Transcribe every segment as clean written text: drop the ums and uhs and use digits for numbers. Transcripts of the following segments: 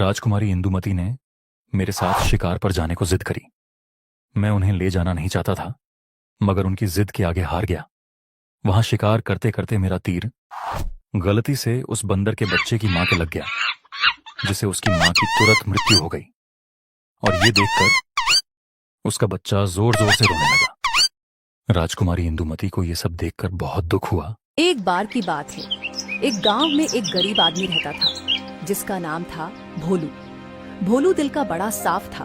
राजकुमारी इंदुमती ने मेरे साथ शिकार पर जाने को जिद करी। मैं उन्हें ले जाना नहीं चाहता था, मगर उनकी जिद के आगे हार गया। वहां शिकार करते करते मेरा तीर गलती से उस बंदर के बच्चे की मां के लग गया, जिसे उसकी मां की तुरंत मृत्यु हो गई। और ये देखकर उसका बच्चा जोर जोर से रोने लगा। राजकुमारी इंदुमती को यह सब देखकर बहुत दुख हुआ। एक बार की बात है, एक गांव में एक गरीब आदमी रहता था जिसका नाम था भोलू। भोलू दिल का बड़ा साफ था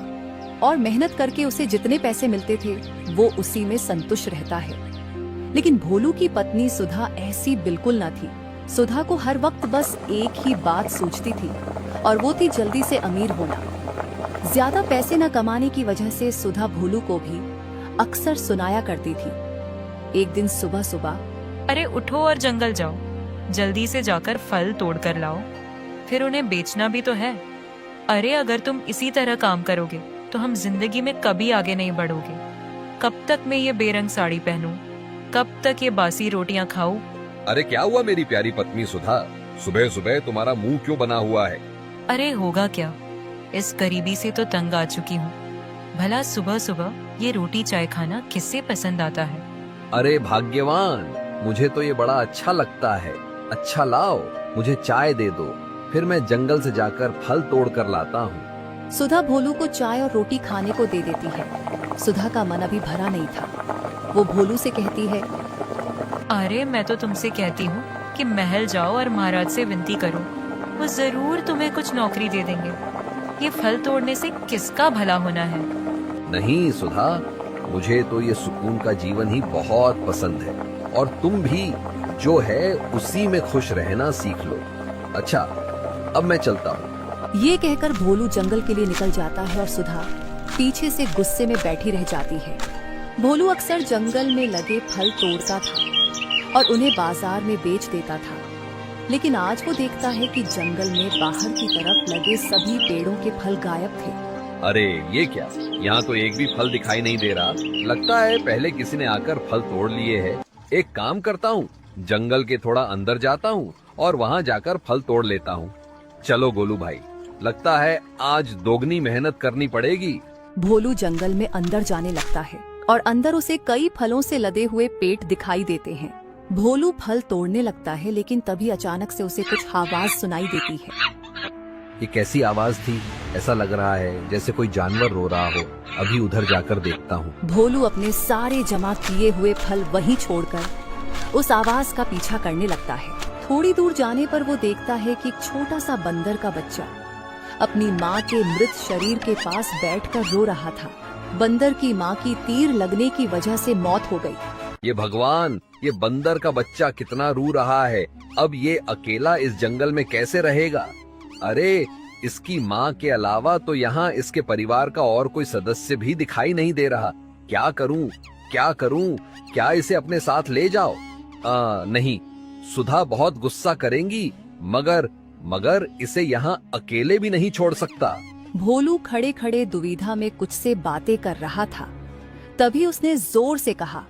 और मेहनत करके उसे जितने पैसे मिलते थे वो उसी में संतुष्ट रहता है। लेकिन भोलू की पत्नी सुधा ऐसी बिल्कुल न थी। सुधा को हर वक्त बस एक ही बात सूझती थी और वो थी जल्दी से अमीर होना। ज्यादा पैसे न कमाने की वजह से सुधा भोलू को भी अक्सर सुनाया करती थी। एक दिन सुबह सुबह, अरे उठो और जंगल जाओ, जल्दी से जाकर फल तोड़ कर लाओ, फिर उन्हें बेचना भी तो है। अरे अगर तुम इसी तरह काम करोगे तो हम जिंदगी में कभी आगे नहीं बढ़ोगे। कब तक मैं ये बेरंग साड़ी पहनूं? कब तक ये बासी रोटियां खाऊं? अरे क्या हुआ मेरी प्यारी पत्नी सुधा, सुबह सुबह तुम्हारा मुंह क्यों बना हुआ है? अरे होगा क्या, इस गरीबी से तो तंग आ चुकी हूँ। भला सुबह सुबह ये रोटी चाय खाना किससे पसंद आता है? अरे भाग्यवान, मुझे तो ये बड़ा अच्छा लगता है। अच्छा लाओ, मुझे चाय दे दो, फिर मैं जंगल से जाकर फल तोड़ कर लाता हूँ। सुधा भोलू को चाय और रोटी खाने को दे देती है। सुधा का मन अभी भरा नहीं था। वो भोलू से कहती है, अरे मैं तो तुमसे कहती हूँ कि महल जाओ और महाराज से विनती करो, वो जरूर तुम्हें कुछ नौकरी दे देंगे। ये फल तोड़ने से किसका भला होना है? नहीं सुधा, मुझे तो ये सुकून का जीवन ही बहुत पसंद है और तुम भी जो है उसी में खुश रहना सीख लो। अच्छा, अब मैं चलता हूँ। ये कहकर भोलू जंगल के लिए निकल जाता है और सुधा पीछे से गुस्से में बैठी रह जाती है। भोलू अक्सर जंगल में लगे फल तोड़ता था और उन्हें बाजार में बेच देता था। लेकिन आज वो देखता है कि जंगल में बाहर की तरफ लगे सभी पेड़ों के फल गायब थे। अरे ये क्या, यहाँ तो एक भी फल दिखाई नहीं दे रहा। लगता है पहले किसी ने आकर फल तोड़ लिए है। एक काम करता हूँ, जंगल के थोड़ा अंदर जाता हूँ और वहाँ जाकर फल तोड़ लेता हूँ। चलो गोलू भाई, लगता है आज दोगुनी मेहनत करनी पड़ेगी। भोलू जंगल में अंदर जाने लगता है और अंदर उसे कई फलों से लदे हुए पेट दिखाई देते हैं। भोलू फल तोड़ने लगता है, लेकिन तभी अचानक से उसे कुछ आवाज सुनाई देती है। ये कैसी आवाज थी? ऐसा लग रहा है जैसे कोई जानवर रो रहा हो। अभी उधर जाकर देखता हूँ। भोलू अपने सारे जमा किए हुए फल वहीं छोड़कर उस आवाज का पीछा करने लगता है। थोड़ी दूर जाने पर वो देखता है कि एक छोटा सा बंदर का बच्चा अपनी माँ के मृत शरीर के पास बैठकर रो रहा था। बंदर की माँ की तीर लगने की वजह से मौत हो गई। ये भगवान, ये बंदर का बच्चा कितना रो रहा है। अब ये अकेला इस जंगल में कैसे रहेगा? अरे इसकी माँ के अलावा तो यहाँ इसके परिवार का और कोई सदस्य भी दिखाई नहीं दे रहा। क्या करूँ, क्या करूँ? क्या इसे अपने साथ ले जाओ? नहीं, सुधा बहुत गुस्सा करेंगी, मगर इसे यहाँ अकेले भी नहीं छोड़ सकता। भोलू खड़े खड़े दुविधा में कुछ से बातें कर रहा था। तभी उसने जोर से कहा,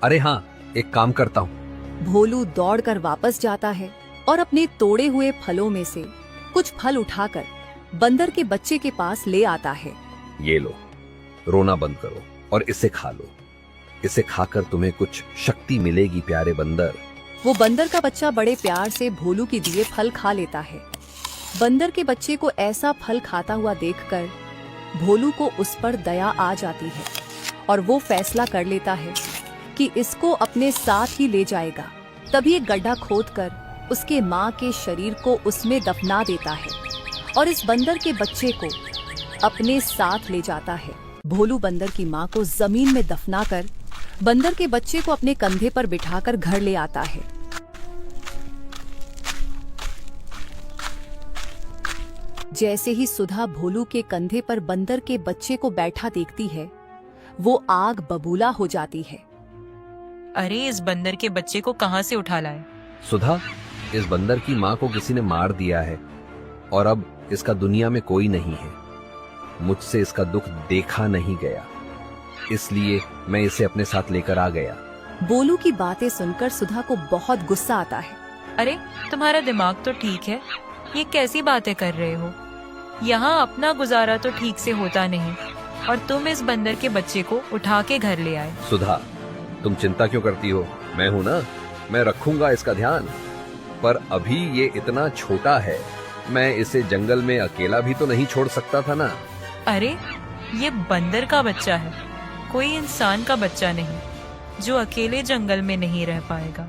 अरे हाँ, एक काम करता हूँ। भोलू दौड़कर वापस जाता है और अपने तोड़े हुए फलों में से कुछ फल उठाकर बंदर के बच्चे के पास ले आता है। ये लो, रोना बंद करो और इसे खा लो। इसे खाकर तुम्हें कुछ शक्ति मिलेगी प्यारे बंदर। वो बंदर का बच्चा बड़े प्यार से भोलू के दिए फल खा लेता है। बंदर के बच्चे को ऐसा फल खाता हुआ देखकर भोलू को उस पर दया आ जाती है और वो फैसला कर लेता है कि इसको अपने साथ ही ले जाएगा। तभी एक गड्ढा खोदकर उसके माँ के शरीर को उसमें दफना देता है और इस बंदर के बच्चे को अपने साथ ले जाता है। भोलू बंदर की माँ को जमीन में दफनाकर बंदर के बच्चे को अपने कंधे पर बिठाकर घर ले आता है। जैसे ही सुधा भोलू के कंधे पर बंदर के बच्चे को बैठा देखती है, वो आग बबूला हो जाती है। अरे इस बंदर के बच्चे को कहाँ से उठा लाए? सुधा, इस बंदर की माँ को किसी ने मार दिया है और अब इसका दुनिया में कोई नहीं है। मुझसे इसका दुख देखा नहीं गया, इसलिए मैं इसे अपने साथ लेकर आ गया। भोलू की बातें सुनकर सुधा को बहुत गुस्सा आता है। अरे तुम्हारा दिमाग तो ठीक है, ये कैसी बातें कर रहे हो? यहाँ अपना गुजारा तो ठीक से होता नहीं और तुम इस बंदर के बच्चे को उठा के घर ले आए। सुधा, तुम चिंता क्यों करती हो? मैं हूं ना, मैं रखूंगा इसका ध्यान। पर अभी ये इतना छोटा है, मैं इसे जंगल में अकेला भी तो नहीं छोड़ सकता था ना। अरे ये बंदर का बच्चा है, कोई इंसान का बच्चा नहीं जो अकेले जंगल में नहीं रह पाएगा।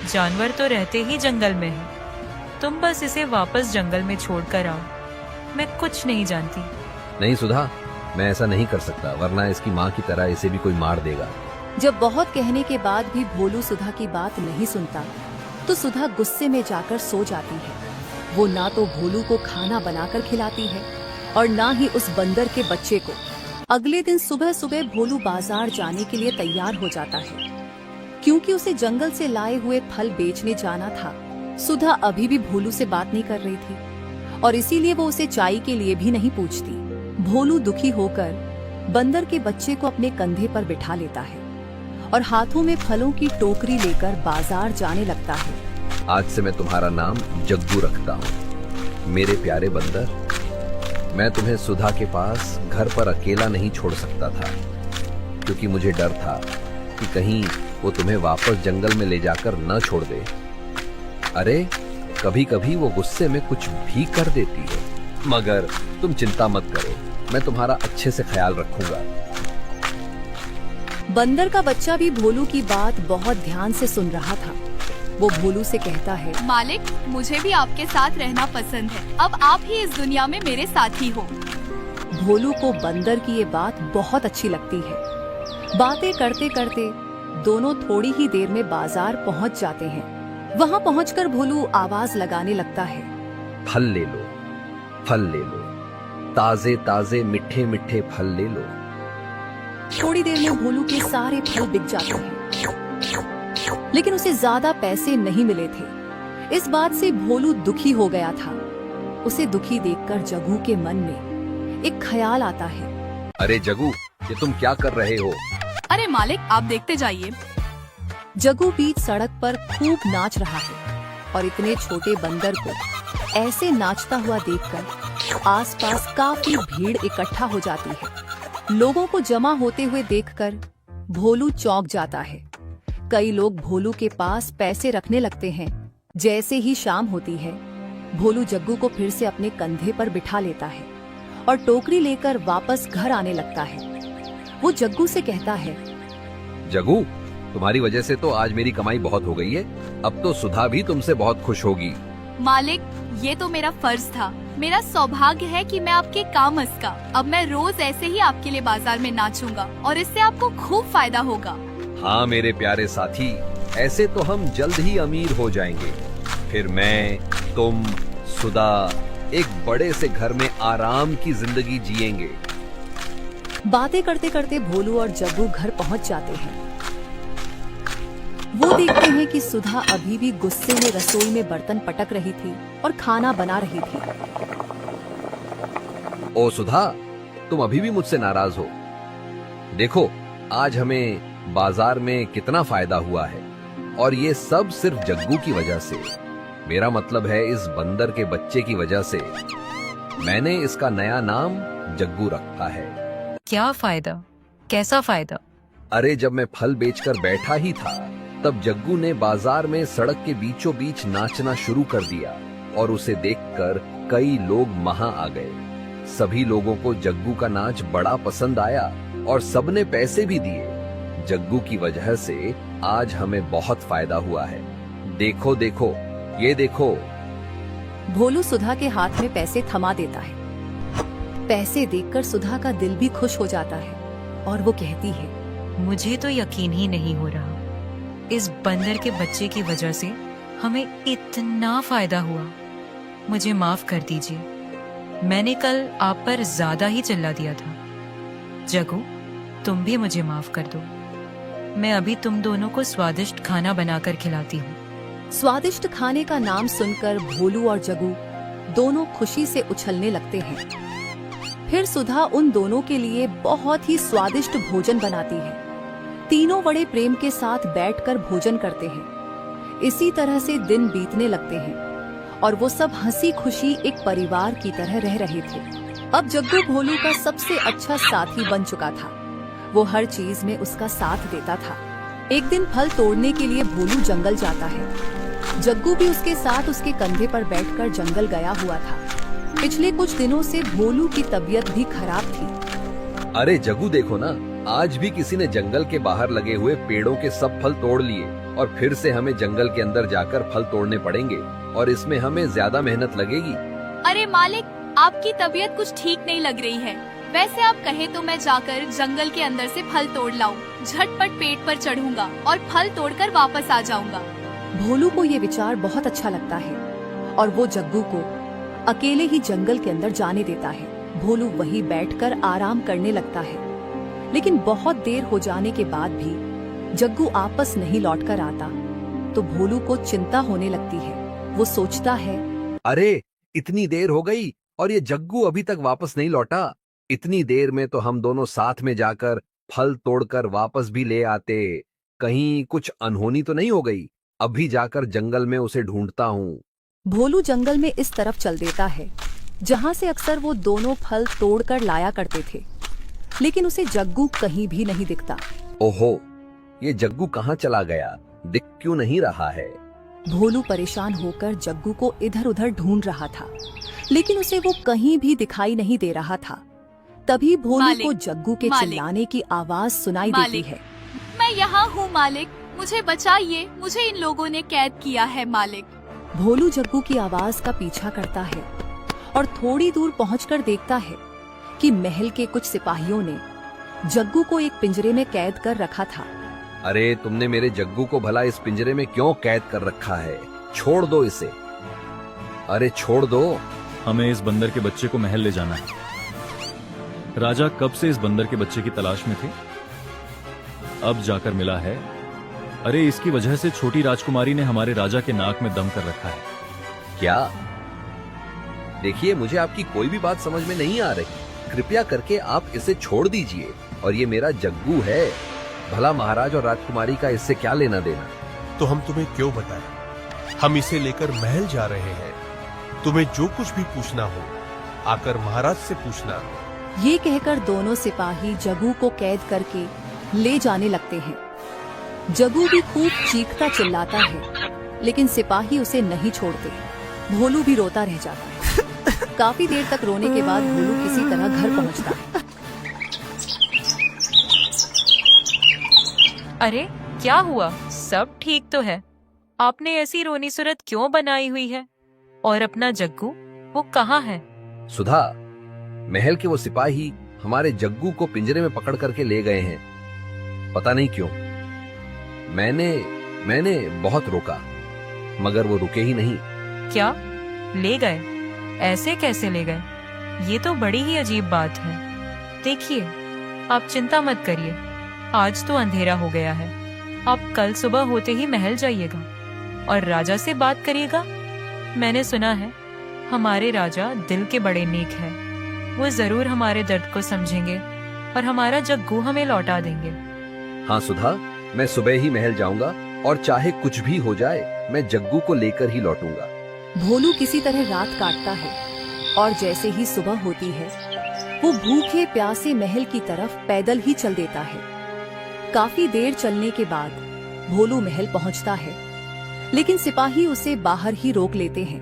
जानवर तो रहते ही जंगल में हैं। तुम बस इसे वापस जंगल में छोड़कर आओ। मैं कुछ नहीं जानती। नहीं सुधा, मैं ऐसा नहीं कर सकता, वरना इसकी माँ की तरह इसे भी कोई मार देगा। जब बहुत कहने के बाद भी भोलू सुधा की बात नहीं सुनता तो सुधा गुस्से में जाकर सो जाती है। वो ना तो भोलू को खाना बनाकर खिलाती है और ना ही उस बंदर के बच्चे को। अगले दिन सुबह सुबह भोलू बाजार जाने के लिए तैयार हो जाता है, क्योंकि उसे जंगल से लाए हुए फल बेचने जाना था। सुधा अभी भी भोलू से बात नहीं कर रही थी और इसीलिए वो उसे चाय के लिए भी नहीं पूछती। भोलू दुखी होकर बंदर के बच्चे को अपने कंधे पर बिठा लेता है और हाथों में फलों की टोकरी लेकर बाजार जाने लगता है। आज से मैं तुम्हारा नाम जग्गू रखता हूँ। मेरे प्यारे बंदर, मैं तुम्हें सुधा के पास घर पर अकेला नहीं छोड़ सकता था, क्योंकि मुझे डर था कि कहीं वो तुम्हें वापस जंगल में ले जाकर न छोड़ दे। अरे कभी कभी वो गुस्से में कुछ भी कर देती है, मगर तुम चिंता मत करो, मैं तुम्हारा अच्छे से ख्याल रखूंगा। बंदर का बच्चा भी भोलू की बात बहुत ध्यान से सुन रहा था। वो भोलू से कहता है, मालिक, मुझे भी आपके साथ रहना पसंद है। अब आप ही इस दुनिया में मेरे साथी हो। भोलू को बंदर की ये बात बहुत अच्छी लगती है। बातें करते करते दोनों थोड़ी ही देर में बाजार पहुंच जाते हैं। वहां पहुंचकर भोलू आवाज लगाने लगता है, फल ले लो, फल ले लो, ताजे ताजे मीठे मीठे फल ले लो। थोड़ी देर में भोलू के सारे फल बिक जाते हैं, लेकिन उसे ज्यादा पैसे नहीं मिले थे। इस बात से भोलू दुखी हो गया था। उसे दुखी देखकर जग्गू के मन में एक ख्याल आता है। अरे जग्गू, ये तुम क्या कर रहे हो? अरे मालिक, आप देखते जाइए। जग्गू बीच सड़क पर खूब नाच रहा है और इतने छोटे बंदर को ऐसे नाचता हुआ देखकर आसपास काफी भीड़ इकट्ठा हो जाती है। लोगों को जमा होते हुए देखकर भोलू चौंक जाता है। कई लोग भोलू के पास पैसे रखने लगते हैं। जैसे ही शाम होती है, भोलू जग्गू को फिर से अपने कंधे पर बिठा लेता है और टोकरी लेकर वापस घर आने लगता है। वो जग्गू से कहता है, जग्गू, तुम्हारी वजह से तो आज मेरी कमाई बहुत हो गई है। अब तो सुधा भी तुमसे बहुत खुश होगी। मालिक, ये तो मेरा फर्ज था। मेरा सौभाग्य है कि मैं आपके काम का। अब मैं रोज ऐसे ही आपके लिए बाजार में नाचूंगा और इससे आपको खूब फायदा होगा। हाँ मेरे प्यारे साथी, ऐसे तो हम जल्द ही अमीर हो जाएंगे। फिर मैं, तुम, सुधा एक बड़े से घर में आराम की जिंदगी जिएंगे। बातें करते करते भोलू और जग्गू घर पहुंच जाते हैं। वो देखते हैं कि सुधा अभी भी गुस्से में रसोई में बर्तन पटक रही थी और खाना बना रही थी। ओ सुधा, तुम अभी भी मुझसे नाराज हो? देखो, आज हमें बाजार में कितना फायदा हुआ है, और ये सब सिर्फ जग्गू की वजह से। मेरा मतलब है इस बंदर के बच्चे की वजह से। मैंने इसका नया नाम जग्गू रखा है। क्या फायदा? कैसा फायदा? अरे जब मैं फल बेचकर बैठा ही था, तब जग्गू ने बाजार में सड़क के बीचों बीच नाचना शुरू कर दिया और उसे देखकर कई लोग वहां आ गए। सभी लोगों को जग्गू का नाच बड़ा पसंद आया और सबने पैसे भी दिए। जग्गू की वजह से आज हमें बहुत फायदा हुआ है। देखो देखो, ये देखो। भोलू सुधा के हाथ में पैसे थमा देता है। पैसे देखकर सुधा का दिल भी खुश हो जाता है और वो कहती है, मुझे तो यकीन ही नहीं हो रहा, इस बंदर के बच्चे की वजह से हमें इतना फायदा हुआ। मुझे माफ कर दीजिए, मैंने कल आप पर ज्यादा ही चिल्ला दिया था। जग्गू, तुम भी मुझे माफ कर दो। मैं अभी तुम दोनों को स्वादिष्ट खाना बनाकर खिलाती हूँ। स्वादिष्ट खाने का नाम सुनकर भोलू और जग्गू दोनों खुशी से उछलने लगते हैं। फिर सुधा उन दोनों के लिए बहुत ही स्वादिष्ट भोजन बनाती है। तीनों बड़े प्रेम के साथ बैठकर भोजन करते हैं। इसी तरह से दिन बीतने लगते हैं और वो सब हंसी खुशी एक परिवार की तरह रह रहे थे। अब जग्गू भोलू का सबसे अच्छा साथी बन चुका था। वो हर चीज में उसका साथ देता था। एक दिन फल तोड़ने के लिए भोलू जंगल जाता है। जग्गू भी उसके साथ उसके कंधे पर बैठकर जंगल गया हुआ था। पिछले कुछ दिनों से भोलू की तबीयत भी खराब थी। अरे जग्गू देखो ना, आज भी किसी ने जंगल के बाहर लगे हुए पेड़ों के सब फल तोड़ लिए और फिर से हमें जंगल के अंदर जाकर फल तोड़ने पड़ेंगे और इसमें हमें ज्यादा मेहनत लगेगी। अरे मालिक, आपकी तबीयत कुछ ठीक नहीं लग रही है। वैसे आप कहे तो मैं जाकर जंगल के अंदर से फल तोड़ लाऊं। झटपट पेड़ पर चढ़ूंगा और फल तोड़कर वापस आ जाऊंगा। भोलू को ये विचार बहुत अच्छा लगता है और वो जग्गू को अकेले ही जंगल के अंदर जाने देता है। भोलू वहीं बैठकर आराम करने लगता है, लेकिन बहुत देर हो जाने के बाद भी जग्गू आपस नहीं लौटकर आता तो भोलू को चिंता होने लगती है। वो सोचता है, अरे इतनी देर हो गई और ये जग्गू अभी तक वापस नहीं लौटा। इतनी देर में तो हम दोनों साथ में जाकर फल तोड़कर वापस भी ले आते। कहीं कुछ अनहोनी तो नहीं हो गई। अभी जाकर जंगल में उसे ढूंढता हूँ। भोलू जंगल में इस तरफ चल देता है जहाँ से अक्सर वो दोनों फल तोड़कर लाया करते थे, लेकिन उसे जग्गू कहीं भी नहीं दिखता। ओहो, ये जग्गू कहाँ चला गया? दिख क्यों नहीं रहा है? भोलू परेशान होकर जग्गू को इधर उधर ढूंढ रहा था, लेकिन उसे वो कहीं भी दिखाई नहीं दे रहा था। तभी भोलू मालिक, को जग्गू के मालिक, चिल्लाने की आवाज सुनाई देती मालिक, है। मैं यहाँ हूँ मालिक, मुझे बचाइए। मुझे इन लोगों ने कैद किया है मालिक। भोलू जग्गू की आवाज का पीछा करता है और थोड़ी दूर पहुंचकर देखता है कि महल के कुछ सिपाहियों ने जग्गू को एक पिंजरे में कैद कर रखा था। अरे तुमने मेरे जग्गू को भला इस पिंजरे में क्यों कैद कर रखा है? छोड़ दो इसे। अरे छोड़ दो। हमें इस बंदर के बच्चे को महल ले जाना है। राजा कब से इस बंदर के बच्चे की तलाश में थे, अब जाकर मिला है। अरे इसकी वजह से छोटी राजकुमारी ने हमारे राजा के नाक में दम कर रखा है। क्या? देखिए, मुझे आपकी कोई भी बात समझ में नहीं आ रही। कृपया करके आप इसे छोड़ दीजिए। और ये मेरा जग्गू है। भला महाराज और राजकुमारी का इससे क्या लेना देना? तो हम तुम्हें क्यों बताएं? हम इसे लेकर महल जा रहे हैं। तुम्हें जो कुछ भी पूछना हो आकर महाराज से पूछना। ये कहकर दोनों सिपाही जग्गू को कैद करके ले जाने लगते हैं। जग्गू भी खूब चीखता चिल्लाता है, लेकिन सिपाही उसे नहीं छोड़ते। भोलू भी रोता रह जाता है। काफी देर तक रोने के बाद भोलू किसी तरह घर पहुंचता है। अरे क्या हुआ? सब ठीक तो है? आपने ऐसी रोनी सूरत क्यों बनाई हुई है? और अपना जग्गू, वो कहाँ है? सुधा, महल के वो सिपाही हमारे जग्गू को पिंजरे में पकड़ करके ले गए हैं। पता नहीं क्यों। मैंने बहुत रोका, मगर वो रुके ही नहीं। क्या ले गए? ऐसे कैसे ले गए? ये तो बड़ी ही अजीब बात है। देखिए, आप चिंता मत करिए। आज तो अंधेरा हो गया है। आप कल सुबह होते ही महल जाइएगा और राजा से बात करिएगा। मैंने सुना है हमारे राजा दिल के बड़े नेक हैं। वो जरूर हमारे दर्द को समझेंगे और हमारा जग्गू हमें लौटा देंगे। हाँ सुधा, मैं सुबह ही महल जाऊंगा और चाहे कुछ भी हो जाए मैं जग्गू को लेकर ही लौटूंगा। भोलू किसी तरह रात काटता है और जैसे ही सुबह होती है वो भूखे प्यासे महल की तरफ पैदल ही चल देता है। काफी देर चलने के बाद भोलू महल पहुंचता है, लेकिन सिपाही उसे बाहर ही रोक लेते हैं।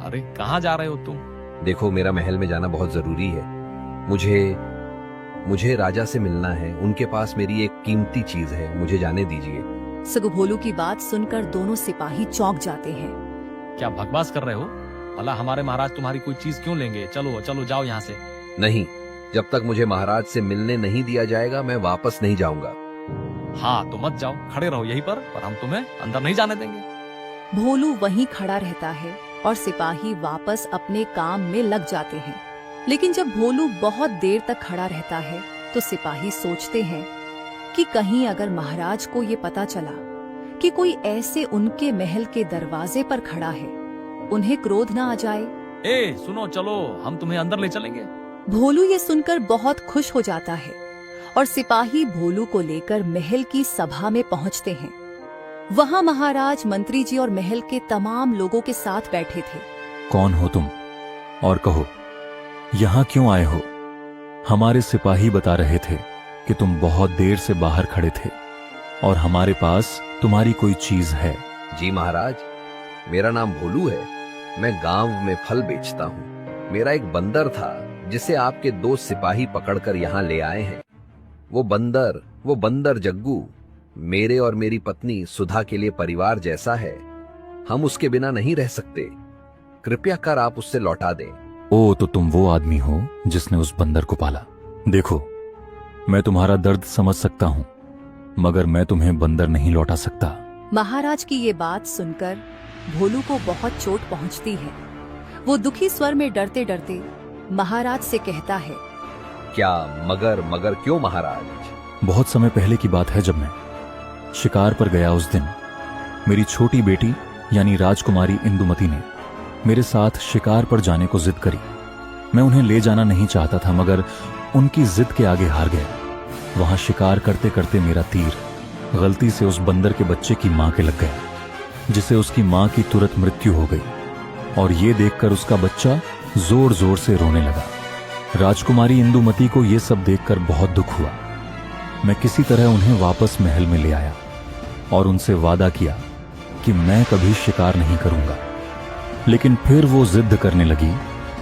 अरे कहाँ जा रहे हो तुम? देखो, मेरा महल में जाना बहुत जरूरी है। मुझे राजा से मिलना है। उनके पास मेरी एक कीमती चीज है, मुझे जाने दीजिए। सगु भोलू की बात सुनकर दोनों सिपाही चौंक जाते हैं। क्या बकवास कर रहे हो? भला हमारे महाराज तुम्हारी कोई चीज क्यों लेंगे? चलो चलो जाओ यहाँ से। नहीं, जब तक मुझे महाराज से मिलने नहीं दिया जाएगा मैं वापस नहीं जाऊंगा। हाँ तो मत जाओ, खड़े रहो यहीं पर हम तुम्हें अंदर नहीं जाने देंगे। भोलू वहीं खड़ा रहता है और सिपाही वापस अपने काम में लग जाते हैं। लेकिन जब भोलू बहुत देर तक खड़ा रहता है तो सिपाही सोचते हैं कि कहीं अगर महाराज को ये पता चला कि कोई ऐसे उनके महल के दरवाजे पर खड़ा है, उन्हें क्रोध न आ जाए। ए सुनो, चलो हम तुम्हें अंदर ले चलेंगे। भोलू ये सुनकर बहुत खुश हो जाता है और सिपाही भोलू को लेकर महल की सभा में पहुंचते हैं। वहां महाराज, मंत्री जी और महल के तमाम लोगों के साथ बैठे थे। कौन हो तुम और कहो यहां क्यों आए हो? हमारे सिपाही बता रहे थे कि तुम बहुत देर से बाहर खड़े थे और हमारे पास तुम्हारी कोई चीज है। जी महाराज, मेरा नाम भोलू है। मैं गांव में फल बेचता हूँ। मेरा एक बंदर था जिसे आपके 2 सिपाही पकड़कर यहाँ ले आए हैं। वो बंदर जग्गू मेरे और मेरी पत्नी सुधा के लिए परिवार जैसा है। हम उसके बिना नहीं रह सकते। कृपया कर आप उससे लौटा दें। ओ, तो तुम वो आदमी हो जिसने उस बंदर को पाला। देखो, मैं तुम्हारा दर्द समझ सकता हूं, मगर मैं तुम्हें बंदर नहीं लौटा सकता। महाराज की ये बात सुनकर भोलू को बहुत चोट पहुंचती है। वो दुखी स्वर में डरते डरते महाराज से कहता है, क्या मगर क्यों महाराज? बहुत समय पहले की बात है, जब मैं शिकार पर गया उस दिन मेरी छोटी बेटी यानी राजकुमारी इंदुमती ने मेरे साथ शिकार पर जाने को जिद करी। मैं उन्हें ले जाना नहीं चाहता था, मगर उनकी जिद के आगे हार गया। वहां शिकार करते करते मेरा तीर गलती से उस बंदर के बच्चे की मां के लग गया, जिससे उसकी मां की तुरंत मृत्यु हो गई और ये देखकर उसका बच्चा जोर जोर से रोने लगा। राजकुमारी इंदुमती को यह सब देखकर बहुत दुख हुआ। मैं किसी तरह उन्हें वापस महल में ले आया और उनसे वादा किया कि मैं कभी शिकार नहीं करूंगा। लेकिन फिर वो जिद करने लगी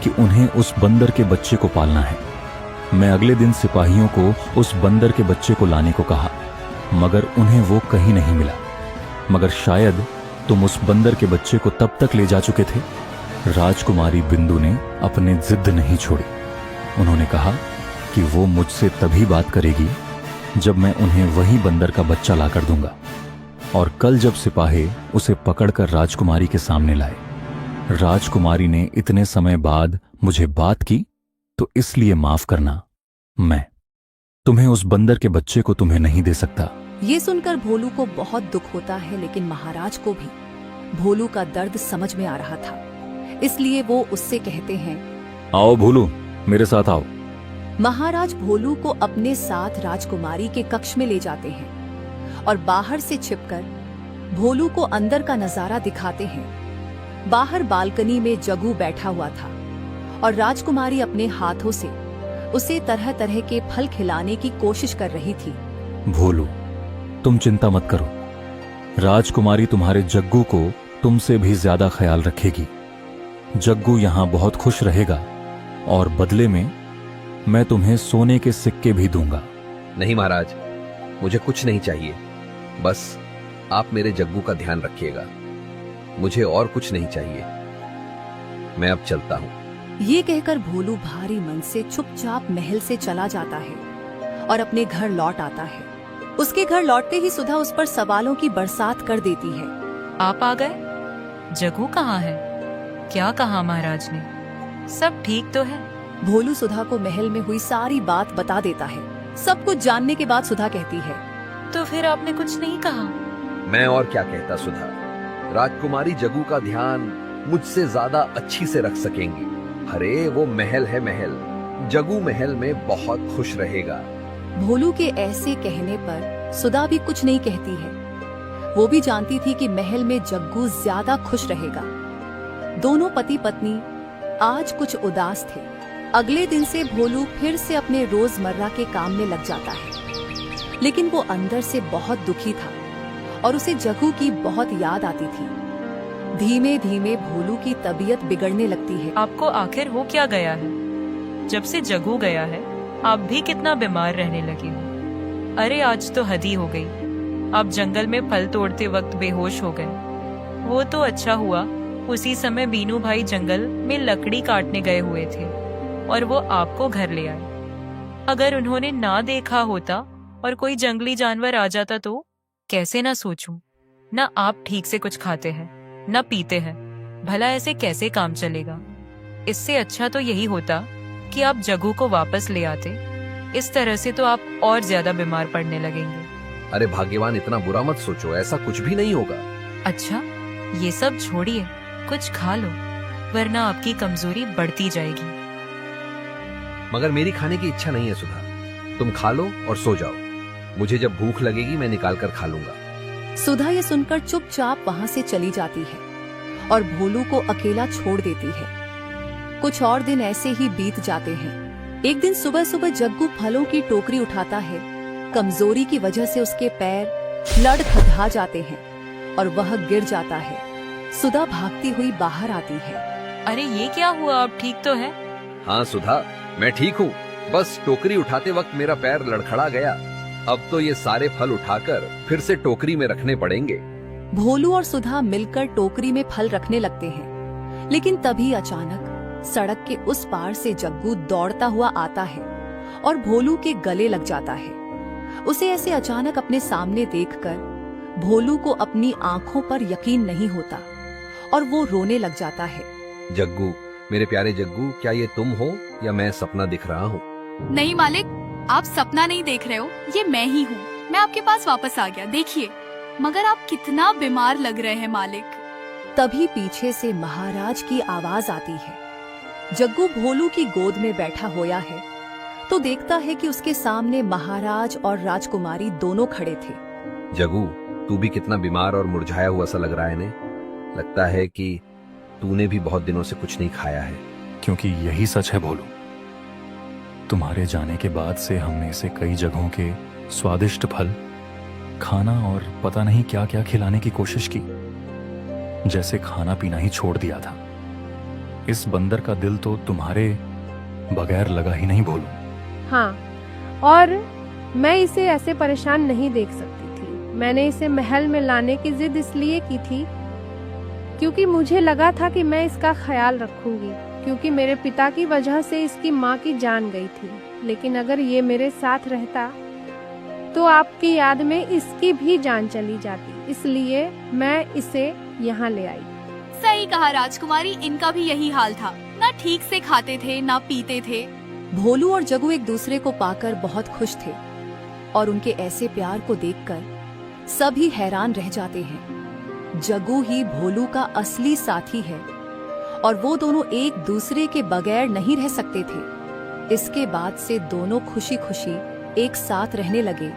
कि उन्हें उस बंदर के बच्चे को पालना है। मैं अगले दिन सिपाहियों को उस बंदर के बच्चे को लाने को कहा, मगर उन्हें वो कहीं नहीं मिला। मगर शायद तुम उस बंदर के बच्चे को तब तक ले जा चुके थे। राजकुमारी बिंदु ने अपनी जिद नहीं छोड़ी। उन्होंने कहा कि वो मुझसे तभी बात करेगी जब मैं उन्हें वही बंदर का बच्चा लाकर दूंगा। और कल जब सिपाही उसे पकड़कर राजकुमारी के सामने लाए, राजकुमारी ने इतने समय बाद मुझे बात की, तो इसलिए माफ करना, मैं तुम्हें उस बंदर के बच्चे को तुम्हें नहीं दे सकता। ये सुनकर भोलू को बहुत दुख होता है, लेकिन महाराज को भी भोलू का दर्द समझ में आ रहा था। इसलिए वो उससे कहते हैं, आओ भोलू, मेरे साथ आओ। महाराज भोलू को अपने साथ राजकुमारी के कक्ष में ले जाते हैं और बाहर से छिपकर भोलू को अंदर का नजारा दिखाते हैं। बाहर बालकनी में जग्गू बैठा हुआ था और राजकुमारी अपने हाथों से उसे तरह तरह के फल खिलाने की कोशिश कर रही थी। भोलू, तुम चिंता मत करो। राजकुमारी तुम्हारे जग्गू को तुमसे भी ज्यादा ख्याल रखेगी। जग्गू यहां बहुत खुश रहेगा और बदले में मैं तुम्हें सोने के सिक्के भी दूंगा। नहीं महाराज, मुझे कुछ नहीं चाहिए। बस आप मेरे जग्गू का ध्यान रखिएगा। मुझे और कुछ नहीं चाहिए। मैं अब चलता हूँ। ये कहकर भोलू भारी मन से चुपचाप महल से चला जाता है और अपने घर लौट आता है। उसके घर लौटते ही सुधा उस पर सवालों की बरसात कर देती है। आप आ गए? जग्गू कहाँ है? क्या कहा महाराज ने? सब ठीक तो है? भोलू सुधा को महल में हुई सारी बात बता देता है। सब कुछ जानने के बाद सुधा कहती है, तो फिर आपने कुछ नहीं कहा? मैं और क्या कहता सुधा। राजकुमारी जग्गू का ध्यान मुझसे ज्यादा अच्छी से रख सकेंगी। अरे वो महल है महल। जग्गू महल में बहुत खुश रहेगा। भोलू के ऐसे कहने पर सुधा भी कुछ नहीं कहती है। वो भी जानती थी कि महल में जग्गू ज्यादा खुश रहेगा। दोनों पति पत्नी आज कुछ उदास थे। अगले दिन से भोलू फिर से अपने रोजमर्रा के काम में लग जाता है, लेकिन वो अंदर से बहुत दुखी था और उसे जग्गू की बहुत याद आती थी। धीमे धीमे भोलू की तबीयत बिगड़ने लगती है। आपको आखिर हो क्या गया है? जब से जग्गू गया है आप भी कितना बीमार रहने लगे हो। अरे आज तो हद ही हो गई। आप जंगल में फल तोड़ते वक्त बेहोश हो गए। वो तो अच्छा हुआ, उसी समय बीनू भाई जंगल में लकड़ी काटने गए हुए थे और वो आपको घर ले आए। अगर उन्होंने ना देखा होता और कोई जंगली जानवर आ जाता तो कैसे ना सोचूं। ना आप ठीक से कुछ खाते हैं ना पीते हैं, भला ऐसे कैसे काम चलेगा। इससे अच्छा तो यही होता कि आप जग्गू को वापस ले आते। इस तरह से तो आप और ज्यादा बीमार पड़ने लगेंगे। अरे भाग्यवान, इतना बुरा मत सोचो। ऐसा कुछ भी नहीं होगा। अच्छा, ये सब छोड़िए, कुछ खा लो, वरना आपकी कमजोरी बढ़ती जाएगी। मगर मेरी खाने की इच्छा नहीं है सुधा। तुम खा लो और सो जाओ। मुझे जब भूख लगेगी मैं निकाल कर खा लूंगा। सुधा ये सुनकर चुपचाप वहां से चली जाती है और भोलू को अकेला छोड़ देती है। कुछ और दिन ऐसे ही बीत जाते हैं। एक दिन सुबह सुबह जग्गू फलों की टोकरी उठाता है। कमजोरी की वजह से उसके पैर लड़खड़ा जाते हैं और वह गिर जाता है। सुधा भागती हुई बाहर आती है। अरे ये क्या हुआ, अब ठीक तो है? हाँ सुधा, मैं ठीक हूँ। बस टोकरी उठाते वक्त मेरा पैर लड़खड़ा गया। अब तो ये सारे फल उठाकर फिर से टोकरी में रखने पड़ेंगे। भोलू और सुधा मिलकर टोकरी में फल रखने लगते हैं, लेकिन तभी अचानक सड़क के उस पार से जग्गू दौड़ता हुआ आता है और भोलू के गले लग जाता है। उसे ऐसे अचानक अपने सामने देखकर भोलू को अपनी आंखों पर यकीन नहीं होता और वो रोने लग जाता है। जग्गू, मेरे प्यारे जग्गू, क्या ये तुम हो या मैं सपना दिख रहा हूँ? नहीं मालिक, आप सपना नहीं देख रहे हो, ये मैं ही हूँ। मैं आपके पास वापस आ गया, देखिए। मगर आप कितना बीमार लग रहे हैं मालिक। तभी पीछे से महाराज की आवाज आती है। जग्गू भोलू की गोद में बैठा होया है तो देखता है कि उसके सामने महाराज और राजकुमारी दोनों खड़े थे। जग्गू, तू भी कितना बीमार और मुरझाया हुआ सा लग रहा है ने? लगता है कि तूने भी बहुत दिनों से कुछ नहीं खाया है। क्योंकि यही सच है भोलू। तुम्हारे जाने के बाद से हमने इसे कई जगहों के स्वादिष्ट फल, खाना और पता नहीं क्या क्या खिलाने की कोशिश की, जैसे खाना पीना ही छोड़ दिया था। इस बंदर का दिल तो तुम्हारे बगैर लगा ही नहीं भोलू। हाँ, और मैं इसे ऐसे परेशान नहीं देख सकती थी। मैंने इसे महल में लाने की जिद इसलिए की थी क्योंकि मुझे लगा था कि मैं इसका ख्याल रखूंगी, क्योंकि मेरे पिता की वजह से इसकी माँ की जान गई थी। लेकिन अगर ये मेरे साथ रहता तो आपकी याद में इसकी भी जान चली जाती, इसलिए मैं इसे यहाँ ले आई। सही कहा राजकुमारी, इनका भी यही हाल था। ना ठीक से खाते थे ना पीते थे। भोलू और जग्गू एक दूसरे को पाकर बहुत खुश थे और उनके ऐसे प्यार को देखकर सभी हैरान रह जाते हैं। जग्गू ही भोलू का असली साथी है और वो दोनों एक दूसरे के बगैर नहीं रह सकते थे। इसके बाद से दोनों खुशी खुशी एक साथ रहने लगे